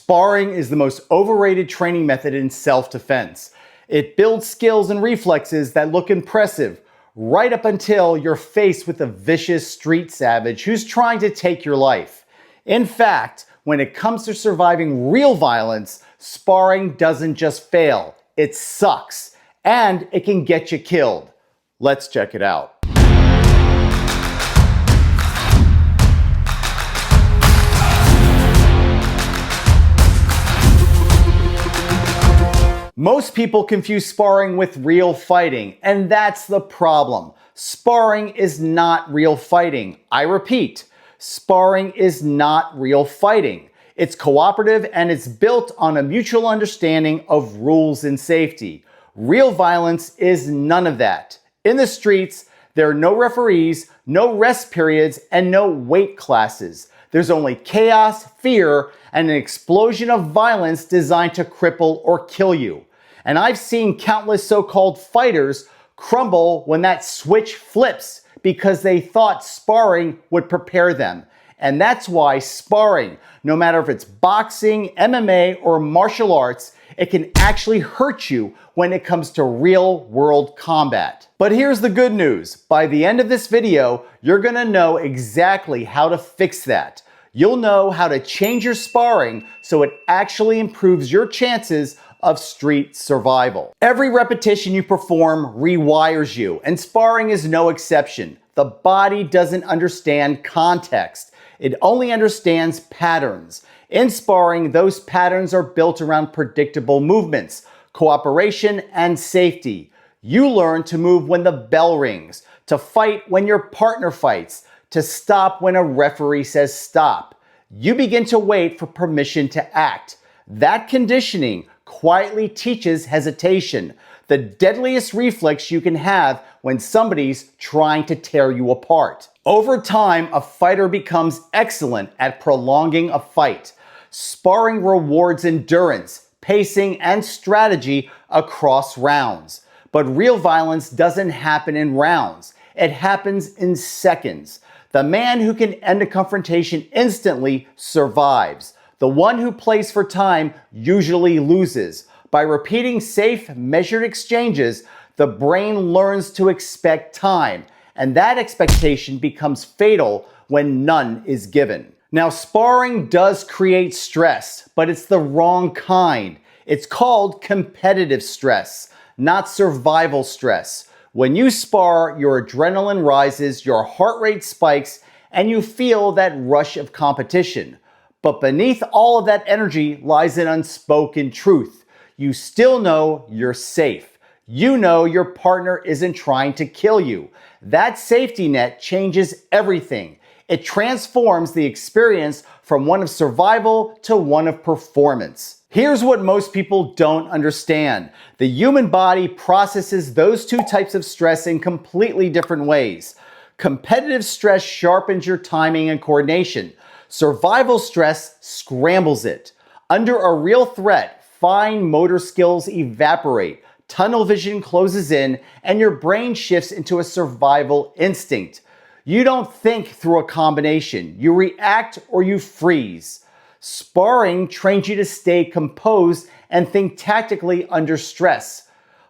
Sparring is the most overrated training method in self-defense. It builds skills and reflexes that look impressive, right up until you're faced with a vicious street savage who's trying to take your life. In fact, when it comes to surviving real violence, sparring doesn't just fail, it sucks, and it can get you killed. Let's check it out. Most people confuse sparring with real fighting, and that's the problem. Sparring is not real fighting. I repeat, sparring is not real fighting. It's cooperative and it's built on a mutual understanding of rules and safety. Real violence is none of that. In the streets, there are no referees, no rest periods, and no weight classes. There's only chaos, fear, and an explosion of violence designed to cripple or kill you. And I've seen countless so-called fighters crumble when that switch flips because they thought sparring would prepare them. And that's why sparring, no matter if it's boxing, MMA, or martial arts, it can actually hurt you when it comes to real-world combat. But here's the good news. By the end of this video, you're gonna know exactly how to fix that. You'll know how to change your sparring so it actually improves your chances of street survival. Every repetition you perform rewires you, and sparring is no exception. The body doesn't understand context. It only understands patterns. In sparring, those patterns are built around predictable movements, cooperation, and safety. You learn to move when the bell rings, to fight when your partner fights, to stop when a referee says stop. You begin to wait for permission to act. That conditioning quietly teaches hesitation, the deadliest reflex you can have when somebody's trying to tear you apart. Over time, a fighter becomes excellent at prolonging a fight. Sparring rewards endurance, pacing, and strategy across rounds. But real violence doesn't happen in rounds. It happens in seconds. The man who can end a confrontation instantly survives. The one who plays for time usually loses. By repeating safe, measured exchanges, the brain learns to expect time, and that expectation becomes fatal when none is given. Now, sparring does create stress, but it's the wrong kind. It's called competitive stress, not survival stress. When you spar, your adrenaline rises, your heart rate spikes, and you feel that rush of competition. But beneath all of that energy lies an unspoken truth. You still know you're safe. You know your partner isn't trying to kill you. That safety net changes everything. It transforms the experience from one of survival to one of performance. Here's what most people don't understand. The human body processes those two types of stress in completely different ways. Competitive stress sharpens your timing and coordination. Survival stress scrambles it. Under a real threat, fine motor skills evaporate, tunnel vision closes in, and your brain shifts into a survival instinct. You don't think through a combination. You react or you freeze. Sparring trains you to stay composed and think tactically under stress.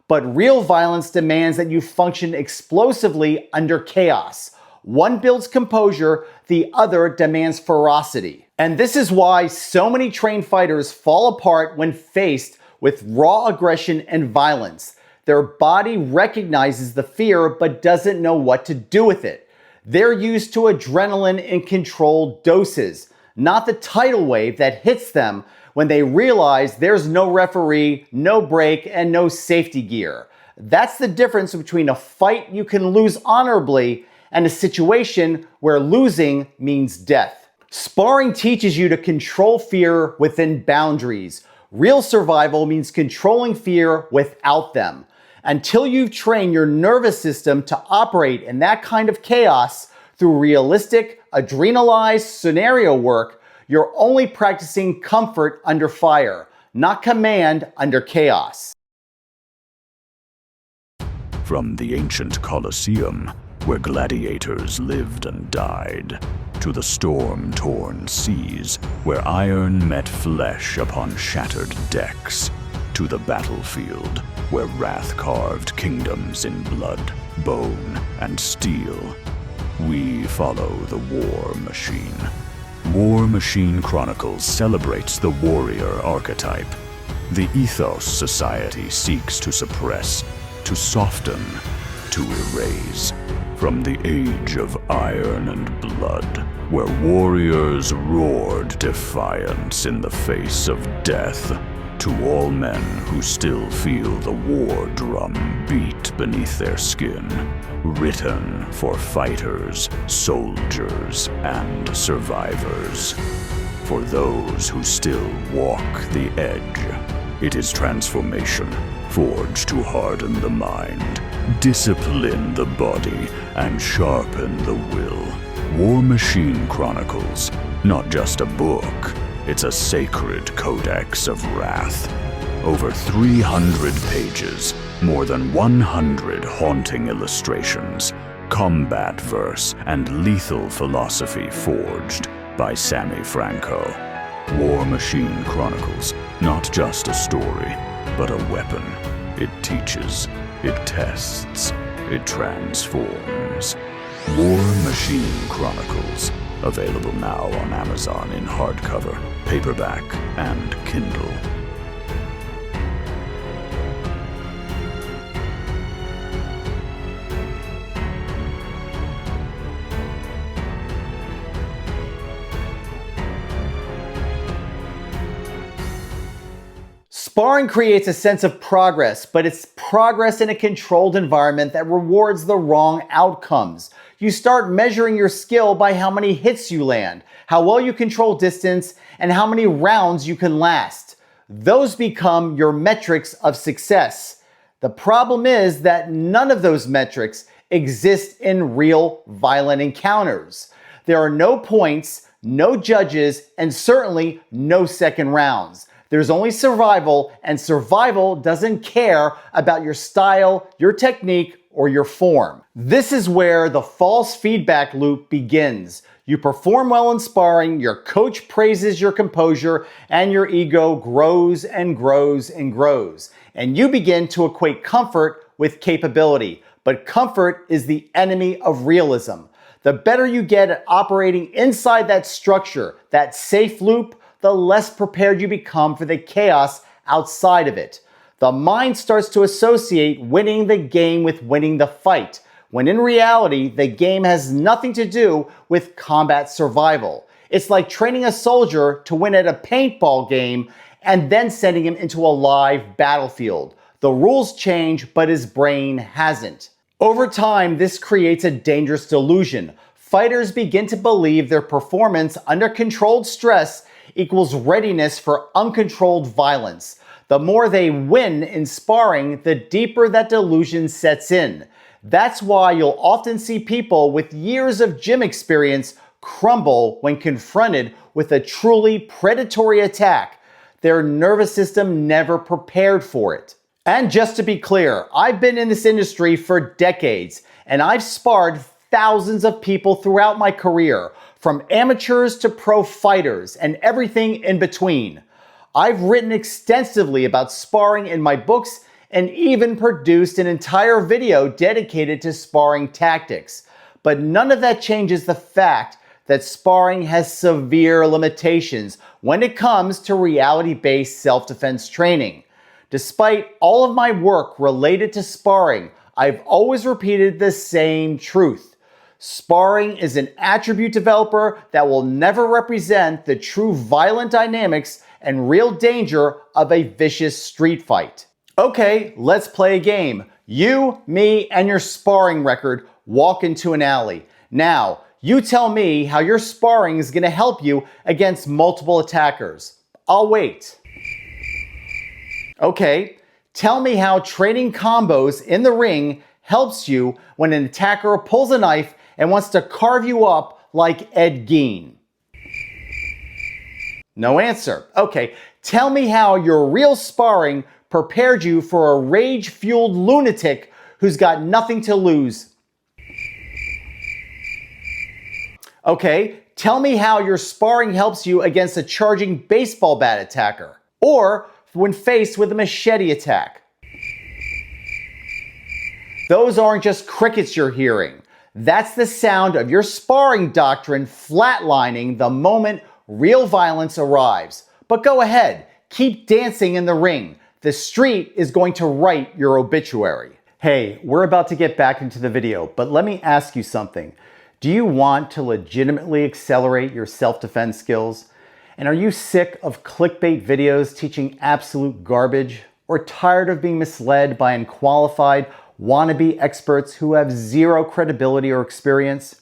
But real violence demands that you function explosively under chaos. One builds composure, the other demands ferocity. And this is why so many trained fighters fall apart when faced with raw aggression and violence. Their body recognizes the fear but doesn't know what to do with it. They're used to adrenaline in controlled doses, not the tidal wave that hits them when they realize there's no referee, no break, and no safety gear. That's the difference between a fight you can lose honorably and a situation where losing means death. Sparring teaches you to control fear within boundaries. Real survival means controlling fear without them. Until you've trained your nervous system to operate in that kind of chaos through realistic, adrenalized scenario work, you're only practicing comfort under fire, not command under chaos. From the ancient Colosseum, where gladiators lived and died, to the storm-torn seas where iron met flesh upon shattered decks, to the battlefield where wrath carved kingdoms in blood, bone, and steel. We follow the War Machine. War Machine Chronicles celebrates the warrior archetype, the ethos society seeks to suppress, to soften, to erase. From the age of iron and blood, where warriors roared defiance in the face of death, to all men who still feel the war drum beat beneath their skin, written for fighters, soldiers, and survivors. For those who still walk the edge, it is transformation, forged to harden the mind, discipline the body, and sharpen the will. War Machine Chronicles, not just a book, it's a sacred codex of wrath. Over 300 pages, more than 100 haunting illustrations, combat verse, and lethal philosophy forged by Sammy Franco. War Machine Chronicles, not just a story, but a weapon. It teaches, it tests, it transforms. War Machine Chronicles, available now on Amazon in hardcover, paperback, and Kindle. Sparring creates a sense of progress, but it's progress in a controlled environment that rewards the wrong outcomes. You start measuring your skill by how many hits you land, how well you control distance, and how many rounds you can last. Those become your metrics of success. The problem is that none of those metrics exist in real violent encounters. There are no points, no judges, and certainly no second rounds. There's only survival, and survival doesn't care about your style, your technique, or your form. This is where the false feedback loop begins. You perform well in sparring, your coach praises your composure, and your ego grows and grows and grows. And you begin to equate comfort with capability. But comfort is the enemy of realism. The better you get at operating inside that structure, that safe loop, the less prepared you become for the chaos outside of it. The mind starts to associate winning the game with winning the fight, when in reality, the game has nothing to do with combat survival. It's like training a soldier to win at a paintball game and then sending him into a live battlefield. The rules change, but his brain hasn't. Over time, this creates a dangerous delusion. Fighters begin to believe their performance under controlled stress equals readiness for uncontrolled violence. The more they win in sparring, the deeper that delusion sets in. That's why you'll often see people with years of gym experience crumble when confronted with a truly predatory attack. Their nervous system never prepared for it. And just to be clear, I've been in this industry for decades, and I've sparred thousands of people throughout my career, from amateurs to pro fighters and everything in between. I've written extensively about sparring in my books and even produced an entire video dedicated to sparring tactics. But none of that changes the fact that sparring has severe limitations when it comes to reality-based self-defense training. Despite all of my work related to sparring, I've always repeated the same truth. Sparring is an attribute developer that will never represent the true violent dynamics and real danger of a vicious street fight. Okay, let's play a game. You, me, and your sparring record walk into an alley. Now, you tell me how your sparring is going to help you against multiple attackers. I'll wait. Okay, tell me how training combos in the ring helps you when an attacker pulls a knife and wants to carve you up like Ed Gein. No answer. Okay, tell me how your real sparring prepared you for a rage-fueled lunatic who's got nothing to lose. Okay, Tell me how your sparring helps you against a charging baseball bat attacker, or when faced with a machete attack. Those aren't just crickets you're hearing. That's the sound of your sparring doctrine flatlining the moment real violence arrives. But go ahead, keep dancing in the ring. The street is going to write your obituary. Hey, we're about to get back into the video, but let me ask you something. Do you want to legitimately accelerate your self-defense skills? And are you sick of clickbait videos teaching absolute garbage? Or tired of being misled by unqualified wannabe experts who have zero credibility or experience?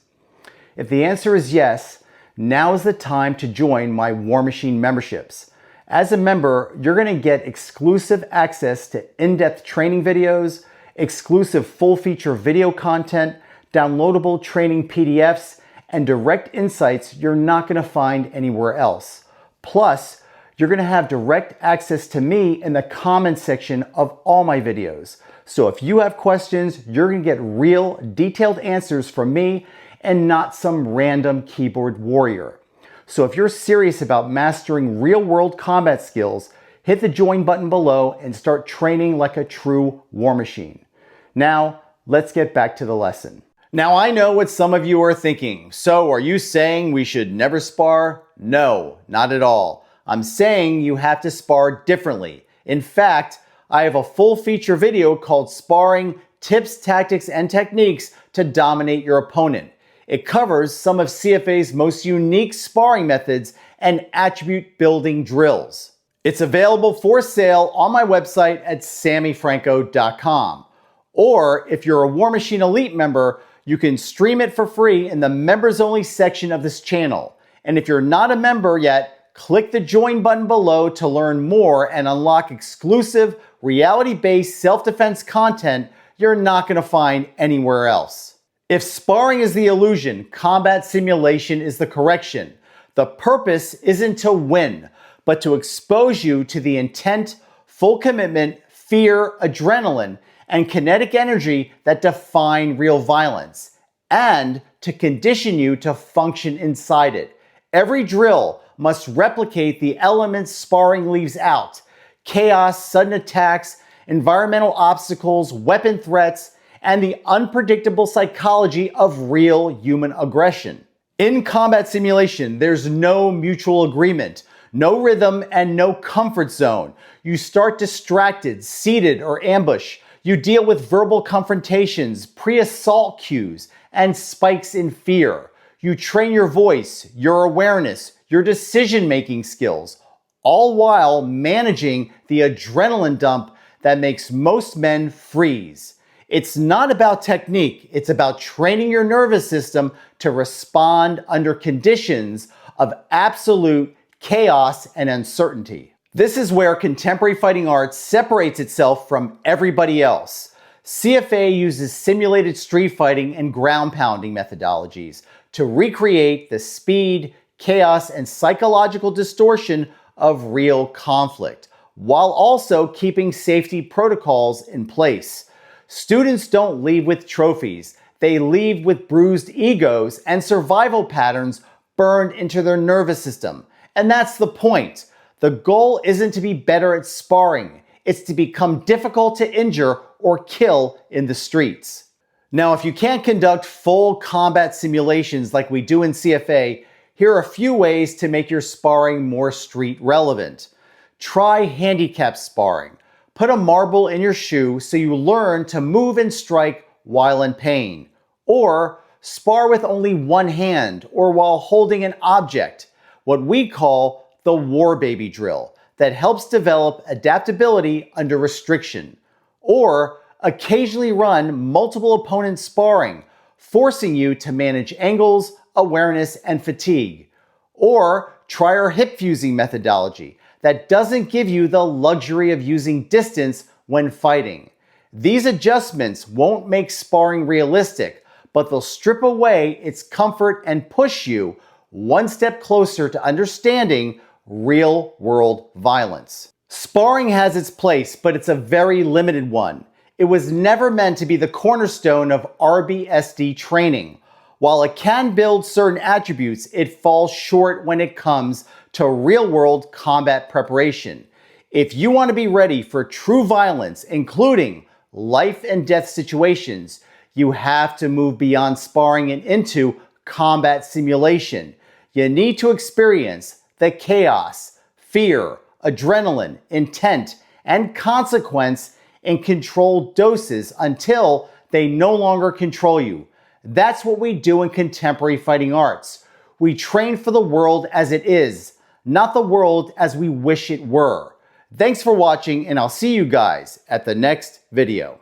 If the answer is yes, now is the time to join my War Machine memberships. As a member, you're going to get exclusive access to in-depth training videos, exclusive full-feature video content, downloadable training PDFs, and direct insights you're not going to find anywhere else. Plus, you're going to have direct access to me in the comment section of all my videos. So if you have questions, you're going to get real, detailed answers from me and not some random keyboard warrior. So if you're serious about mastering real-world combat skills, hit the join button below and start training like a true war machine. Now, let's get back to the lesson. Now, I know what some of you are thinking. So are you saying we should never spar? No, not at all. I'm saying you have to spar differently. In fact, I have a full feature video called Sparring Tips, Tactics, and Techniques to Dominate Your Opponent. It covers some of CFA's most unique sparring methods and attribute building drills. It's available for sale on my website at sammyfranco.com. Or if you're a War Machine Elite member, you can stream it for free in the members only section of this channel. And if you're not a member yet, click the join button below to learn more and unlock exclusive reality-based self-defense content you're not going to find anywhere else. If sparring is the illusion, combat simulation is the correction. The purpose isn't to win, but to expose you to the intent, full commitment, fear, adrenaline, and kinetic energy that define real violence, and to condition you to function inside it. Every drill must replicate the elements sparring leaves out: chaos, sudden attacks, environmental obstacles, weapon threats, and the unpredictable psychology of real human aggression. In combat simulation, there's no mutual agreement, no rhythm, and no comfort zone. You start distracted, seated, or ambushed. You deal with verbal confrontations, pre-assault cues, and spikes in fear. You train your voice, your awareness, your decision-making skills, all while managing the adrenaline dump that makes most men freeze. It's not about technique, it's about training your nervous system to respond under conditions of absolute chaos and uncertainty. This is where contemporary fighting arts separates itself from everybody else. CFA uses simulated street fighting and ground pounding methodologies to recreate the speed, chaos, and psychological distortion of real conflict, while also keeping safety protocols in place. Students don't leave with trophies. They leave with bruised egos and survival patterns burned into their nervous system. And that's the point. The goal isn't to be better at sparring. It's to become difficult to injure or kill in the streets. Now, if you can't conduct full combat simulations like we do in CFA, here are a few ways to make your sparring more street relevant. Try handicap sparring. Put a marble in your shoe so you learn to move and strike while in pain. Or spar with only one hand or while holding an object, what we call the war baby drill, that helps develop adaptability under restriction. Or occasionally run multiple opponent sparring, forcing you to manage angles, awareness, and fatigue. Or try our hip fusing methodology that doesn't give you the luxury of using distance when fighting. These adjustments won't make sparring realistic, but they'll strip away its comfort and push you one step closer to understanding real-world violence. Sparring has its place, but it's a very limited one. It was never meant to be the cornerstone of RBSD training. While it can build certain attributes, it falls short when it comes to real-world combat preparation. If you want to be ready for true violence, including life and death situations, you have to move beyond sparring and into combat simulation. You need to experience the chaos, fear, adrenaline, intent, and consequence in controlled doses until they no longer control you. That's what we do in contemporary fighting arts. We train for the world as it is, not the world as we wish it were. Thanks for watching, and I'll see you guys at the next video.